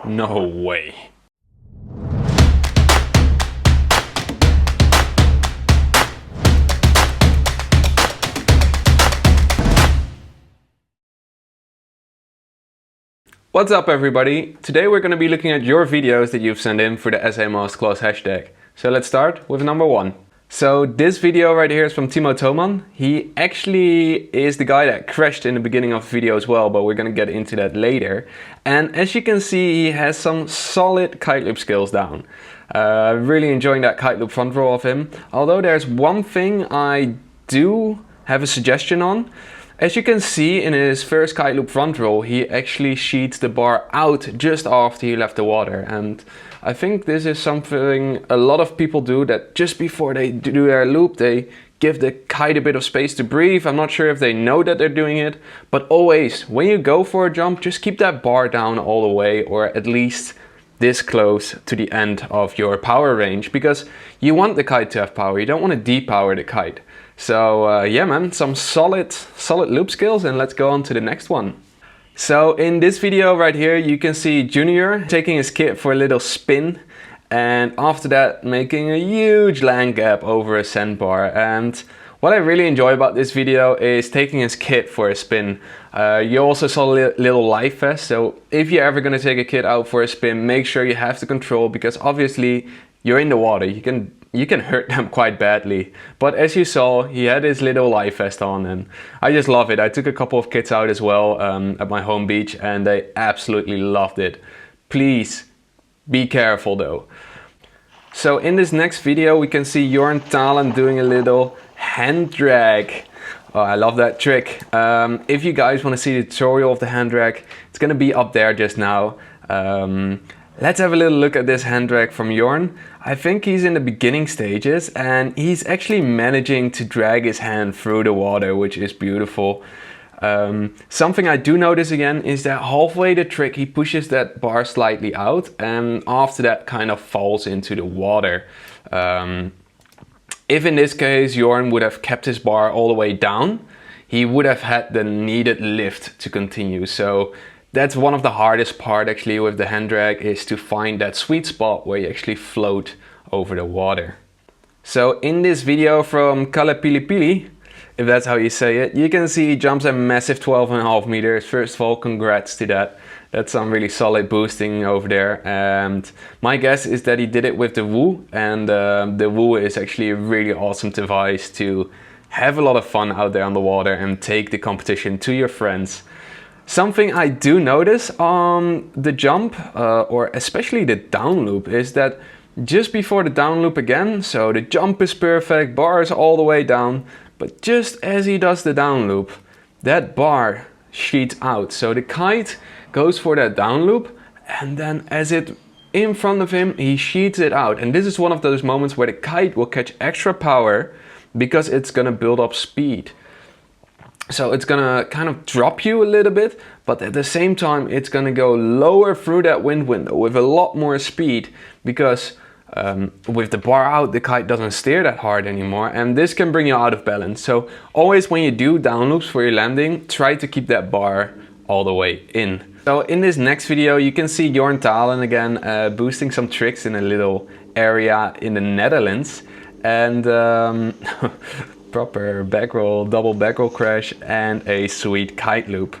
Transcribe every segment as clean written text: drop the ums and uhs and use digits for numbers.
No way. What's up everybody? Today we're going to be looking at your videos that you've sent in for the SAmasterclass hashtag. So let's start with number 1. So this video right here is from Timo Toman. He actually is the guy that crashed in the beginning of the video as well, but we're going to get into that later. And as you can see, he has some solid kite loop skills down. Really enjoying that kite loop front roll of him. Although there's one thing I do have a suggestion on. As you can see in his first kite loop front roll, he actually sheets the bar out just after he left the water. And I think this is something a lot of people do, that just before they do their loop, they give the kite a bit of space to breathe. I'm not sure if they know that they're doing it, but always, when you go for a jump, just keep that bar down all the way, or at least this close to the end of your power range, because you want the kite to have power. You don't want to depower the kite. So yeah man, some solid loop skills, and let's go on to the next one. So in this video right here you can see Junior taking his kit for a little spin, and after that making a huge land gap over a sandbar. And what I really enjoy about this video is taking his kit for a spin. You also saw a little life vest, so if you're ever going to take a kit out for a spin, make sure you have the control, because obviously you're in the water, you can hurt them quite badly. But as you saw, he had his little life vest on, and I just love it. I took a couple of kids out as well at my home beach, and they absolutely loved it. Please be careful though. So in this next video we can see Jorn Talen doing a little hand drag. Oh, I love that trick. If you guys want to see the tutorial of the hand drag, it's gonna be up there just now. Let's have a little look at this hand drag from Jorn. I think he's in the beginning stages, and he's actually managing to drag his hand through the water, which is beautiful. Something I do notice again is that halfway the trick he pushes that bar slightly out, and after that kind of falls into the water. If in this case Jorn would have kept his bar all the way down, he would have had the needed lift to continue. So that's one of the hardest part actually with the hand drag, is to find that sweet spot where you actually float over the water. So in this video from Kalle Pilipili, if that's how you say it, you can see he jumps a massive 12.5 meters. First of all, congrats to that. That's some really solid boosting over there. And my guess is that he did it with the Woo, and the Woo is actually a really awesome device to have a lot of fun out there on the water and take the competition to your friends. Something I do notice on the jump, or especially the down loop, is that just before the down loop again, so the jump is perfect, bar is all the way down, but just as he does the down loop, that bar sheets out. So the kite goes for that down loop, and then as it in front of him, he sheets it out. And this is one of those moments where the kite will catch extra power because it's gonna build up speed. So it's gonna kind of drop you a little bit, but at the same time it's gonna go lower through that wind window with a lot more speed, because with the bar out, the kite doesn't steer that hard anymore, and this can bring you out of balance. So always when you do down loops for your landing, try to keep that bar all the way in. So in this next video you can see Jorn Talen again boosting some tricks in a little area in the Netherlands, and proper back roll, double back roll crash, and a sweet kite loop.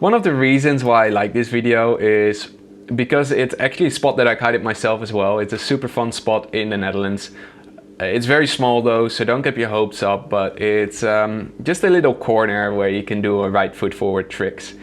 One of the reasons why I like this video is because it's actually a spot that I kited myself as well. It's a super fun spot in the Netherlands. It's very small though, so don't get your hopes up, but it's just a little corner where you can do a right foot forward tricks.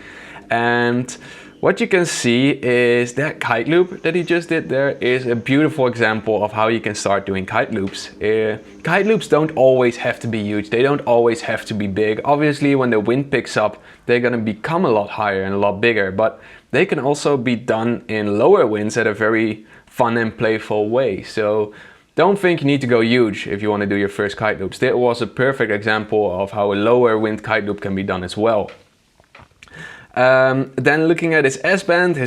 And what you can see is that kite loop that he just did there is a beautiful example of how you can start doing kite loops. Kite loops don't always have to be huge, they don't always have to be big. Obviously when the wind picks up, they're gonna become a lot higher and a lot bigger, but they can also be done in lower winds at a very fun and playful way. So don't think you need to go huge if you want to do your first kite loops. This was a perfect example of how a lower wind kite loop can be done as well. Then looking at his S-band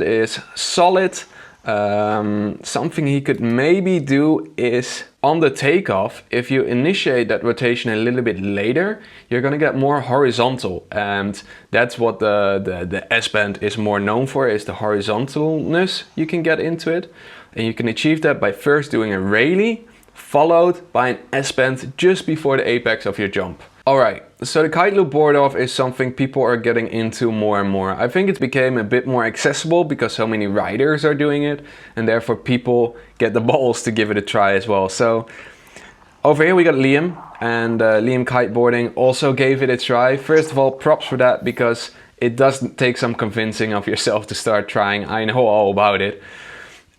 is solid. Something he could maybe do is on the takeoff, if you initiate that rotation a little bit later, you're gonna get more horizontal, and that's what the S-bend is more known for, is the horizontalness you can get into it. And you can achieve that by first doing a Rayleigh, followed by an S-bend just before the apex of your jump. Alright, so the kite loop board off is something people are getting into more and more. I think it became a bit more accessible because so many riders are doing it, and therefore people get the balls to give it a try as well. So over here we got Liam, and Liam Kiteboarding also gave it a try. First of all, props for that, because it does take some convincing of yourself to start trying. I know all about it.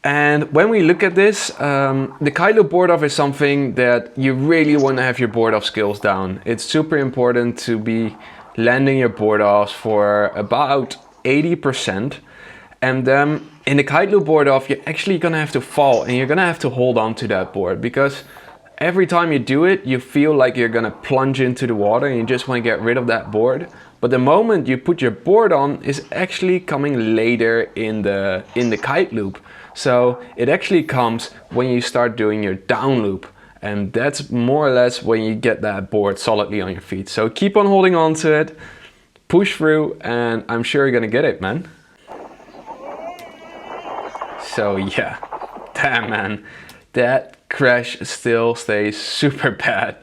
And when we look at this, the kite loop board off is something that you really want to have your board off skills down. It's super important to be landing your board offs for about 80%. And then in the kite loop board off, you're actually gonna have to fall, and you're gonna have to hold on to that board, because every time you do it, you feel like you're gonna plunge into the water and you just want to get rid of that board. But the moment you put your board on is actually coming later in the kite loop. So it actually comes when you start doing your down loop, and that's more or less when you get that board solidly on your feet. So keep on holding on to it, push through, and I'm sure you're gonna get it, man. So yeah, damn man, that crash still stays super bad.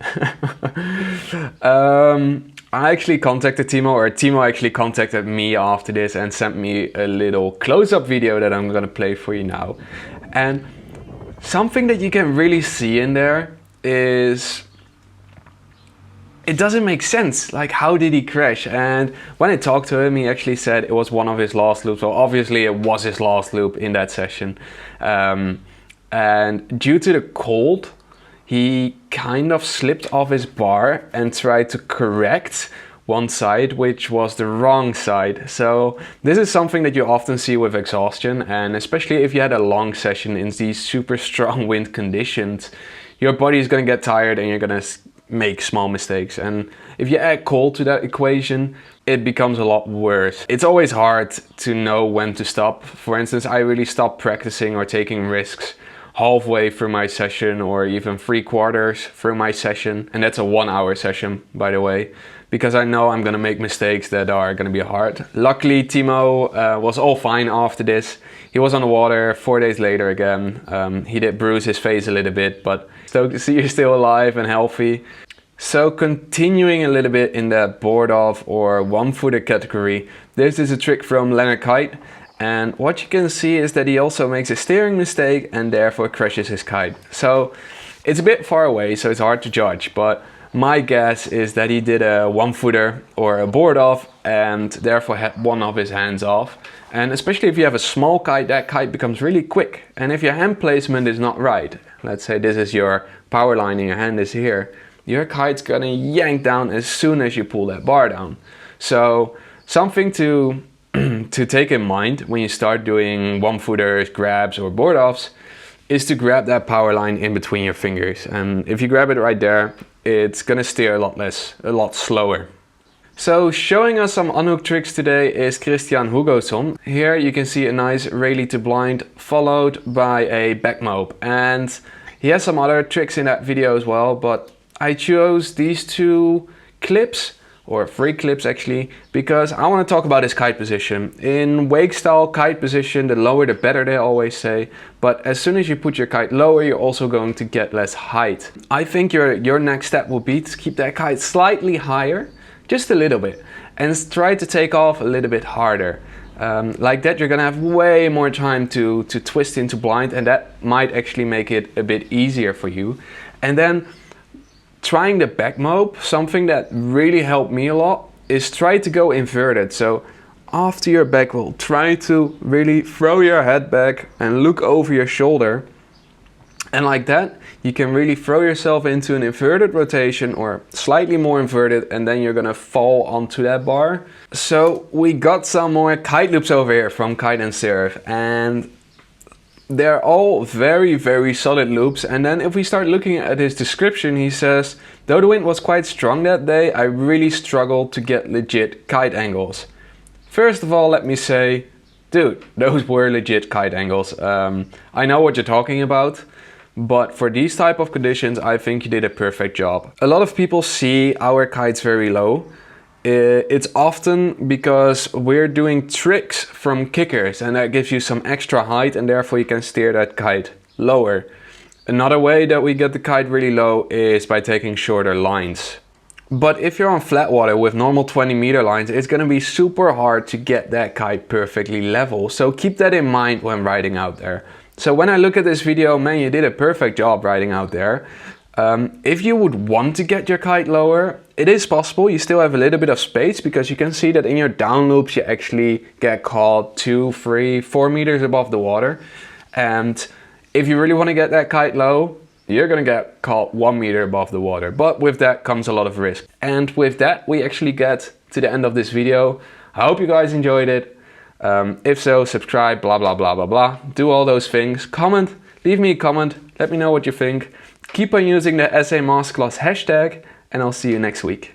I actually contacted Timo, or Timo actually contacted me after this and sent me a little close-up video that I'm gonna play for you now. And something that you can really see in there is, it doesn't make sense. Like, how did he crash? And when I talked to him, he actually said it was one of his last loops. Well, obviously it was his last loop in that session. And due to the cold, he kind of slipped off his bar and tried to correct one side, which was the wrong side. So this is something that you often see with exhaustion, and especially if you had a long session in these super strong wind conditions, your body is going to get tired and you're going to make small mistakes. And if you add cold to that equation, it becomes a lot worse. It's always hard to know when to stop. For instance, I really stopped practicing or taking risks halfway through my session, or even 3/4 through my session, and that's a 1-hour session, by the way, because I know I'm gonna make mistakes that are gonna be hard. Luckily, Timo was all fine after this. He was on the water 4 days later again. He did bruise his face a little bit, but stoked to see you're still alive and healthy. So continuing a little bit in that board off or one-footer category, this is a trick from Leonard Kite. And what you can see is that he also makes a steering mistake and therefore crashes his kite. So it's a bit far away, so it's hard to judge, but my guess is that he did a one-footer or a board off and therefore had one of his hands off. And especially if you have a small kite, that kite becomes really quick. And if your hand placement is not right, let's say this is your power line and your hand is here, your kite's gonna yank down as soon as you pull that bar down. So something to take in mind when you start doing one-footers, grabs or board offs is to grab that power line in between your fingers. And if you grab it right there, it's gonna steer a lot slower. So showing us some unhook tricks today is Christian Hugoson. Here you can see a nice Rayleigh to blind followed by a back mope. And he has some other tricks in that video as well, but I chose these 2 clips, or 3 clips actually, because I want to talk about his kite position. In wake style kite position, the lower the better, they always say, but as soon as you put your kite lower, you're also going to get less height. I think your next step will be to keep that kite slightly higher, just a little bit, and try to take off a little bit harder. Like that, you're gonna have way more time to twist into blind, and that might actually make it a bit easier for you. And then trying the back mope, something that really helped me a lot is try to go inverted. So after your back roll, try to really throw your head back and look over your shoulder. And like that, you can really throw yourself into an inverted rotation or slightly more inverted, and then you're gonna fall onto that bar. So we got some more kite loops over here from Kite and Surf, and they're all very, very solid loops. And then if we start looking at his description, he says, though the wind was quite strong that day, I really struggled to get legit kite angles. First of all, let me say, dude, those were legit kite angles. I know what you're talking about, but for these type of conditions, I think you did a perfect job. A lot of people see our kites very low. It's often because we're doing tricks from kickers, and that gives you some extra height, and therefore you can steer that kite lower. Another way that we get the kite really low is by taking shorter lines. But if you're on flat water with normal 20-meter lines, it's going to be super hard to get that kite perfectly level. So keep that in mind when riding out there. So when I look at this video, man, you did a perfect job riding out there. If you would want to get your kite lower, it is possible. You still have a little bit of space, because you can see that in your down loops you actually get caught 2, 3, 4 meters above the water. And if you really want to get that kite low, you're going to get caught 1 meter above the water. But with that comes a lot of risk. And with that, we actually get to the end of this video. I hope you guys enjoyed it. If so, subscribe, blah, blah, blah, blah, blah. Do all those things. Comment, leave me a comment. Let me know what you think. Keep on using the SAmasterclass hashtag, and I'll see you next week.